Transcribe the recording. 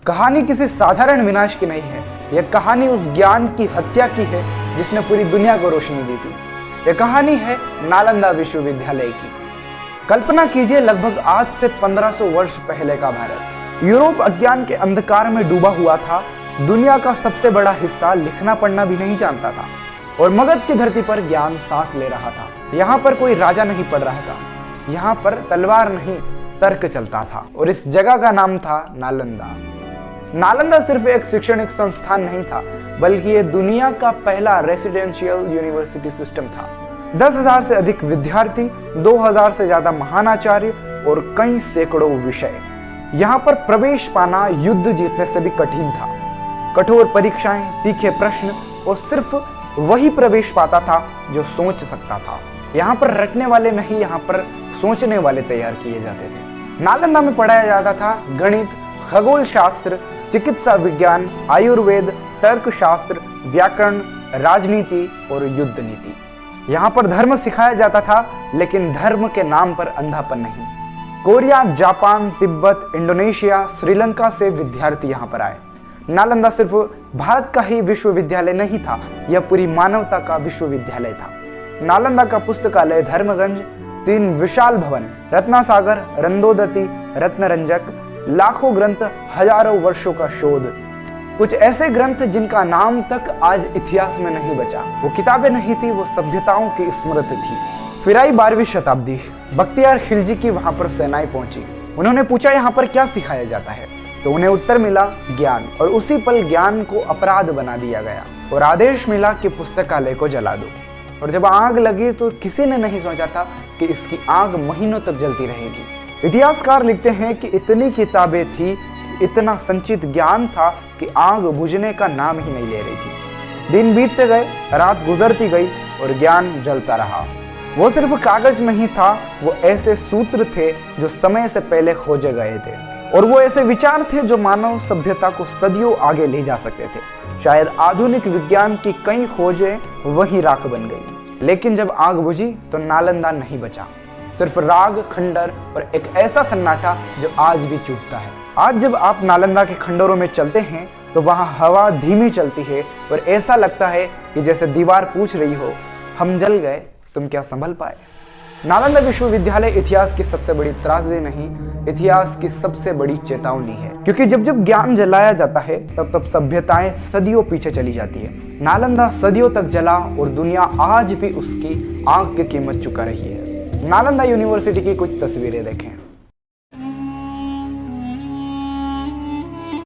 कहानी किसी साधारण विनाश की नहीं है। यह कहानी उस ज्ञान की हत्या की है जिसने पूरी दुनिया को रोशनी दी थी। यह कहानी है नालंदा विश्वविद्यालय की। कल्पना कीजिए, लगभग आज से 1500 वर्ष पहले का भारत। यूरोप अज्ञान के अंधकार में डूबा हुआ था। दुनिया का सबसे बड़ा हिस्सा लिखना पढ़ना भी नहीं जानता था और मगध की धरती पर ज्ञान सांस ले रहा था। यहाँ पर कोई राजा नहीं पड़ रहा था, यहाँ पर तलवार नहीं तर्क चलता था और इस जगह का नाम था नालंदा। नालंदा सिर्फ एक शैक्षणिक संस्थान नहीं था, बल्कि ये दुनिया का पहला रेसिडेंशियल यूनिवर्सिटी सिस्टम था। 10,000 से अधिक विद्यार्थी, 2,000 से ज्यादा महानाचार्य और कई सैकड़ों विषय। यहाँ पर प्रवेश पाना युद्ध जीतने से भी कठिन था। कठोर परीक्षाएं, तीखे प्रश्न और सिर्फ वही प्रवेश पाता था जो सोच सकता था। यहाँ पर रटने वाले नहीं, यहाँ पर सोचने वाले तैयार किए जाते थे। नालंदा में पढ़ाया जाता था गणित, खगोल शास्त्र, चिकित्सा विज्ञान, आयुर्वेद, तर्कशास्त्र, व्याकरण, राजनीति और युद्ध नीति। यहाँ पर धर्म सिखाया जाता था, लेकिन धर्म के नाम पर अंधापन नहीं। Korea, Japan, Tibet, Indonesia, Sri Lanka से विद्यार्थी यहाँ पर आए। नालंदा सिर्फ भारत का ही विश्वविद्यालय नहीं था, यह पूरी मानवता का विश्वविद्यालय था। नालंदा का पुस्तकालय धर्मगंज, 3 विशाल भवन, रत्नासागर, रंदोदती, रत्नरंजक, लाखों ग्रंथ, हजारों वर्षों का शोध, कुछ ऐसे ग्रंथ जिनका नाम तक आज इतिहास में नहीं बचा। वो किताबें नहीं थी, वो सभ्यताओं की स्मृति थी। फिर आई 12वीं शताब्दी। बख्तियार खिलजी की वहां पर सेनाएं पहुंची। उन्होंने पूछा यहाँ पर क्या सिखाया जाता है, तो उन्हें उत्तर मिला ज्ञान। और उसी पल ज्ञान को अपराध बना दिया गया और आदेश मिला कि पुस्तकालय को जला दो। और जब आग लगी तो किसी ने नहीं सोचा था कि इसकी आग महीनों तक जलती रहेगी। इतिहासकार लिखते हैं कि इतनी किताबें थी, इतना संचित ज्ञान था कि आग बुझने का नाम ही नहीं ले रही थी। दिन बीतते गए, रात गुजरती गई और ज्ञान जलता रहा। वो सिर्फ कागज नहीं था, वो ऐसे सूत्र थे जो समय से पहले खोजे गए थे और वो ऐसे विचार थे जो मानव सभ्यता को सदियों आगे ले जा सकते थे। शायद आधुनिक विज्ञान की कई खोजें वही राख बन गई, लेकिन जब आग बुझी तो नालंदा नहीं बचा। सिर्फ राग, खंडर और एक ऐसा सन्नाटा जो आज भी चुभता है। आज जब आप नालंदा के खंडरों में चलते हैं तो वहाँ हवा धीमी चलती है और ऐसा लगता है कि जैसे दीवार पूछ रही हो, हम जल गए, तुम क्या संभल पाए। नालंदा विश्वविद्यालय इतिहास की सबसे बड़ी त्रासदी नहीं, इतिहास की सबसे बड़ी चेतावनी है। क्योंकि जब जब ज्ञान जलाया जाता है तब तब सभ्यताएं सदियों पीछे चली जाती है। नालंदा सदियों तक जला और दुनिया आज भी उसकी आग की कीमत चुका रही है। नालंदा यूनिवर्सिटी की कुछ तस्वीरें देखें।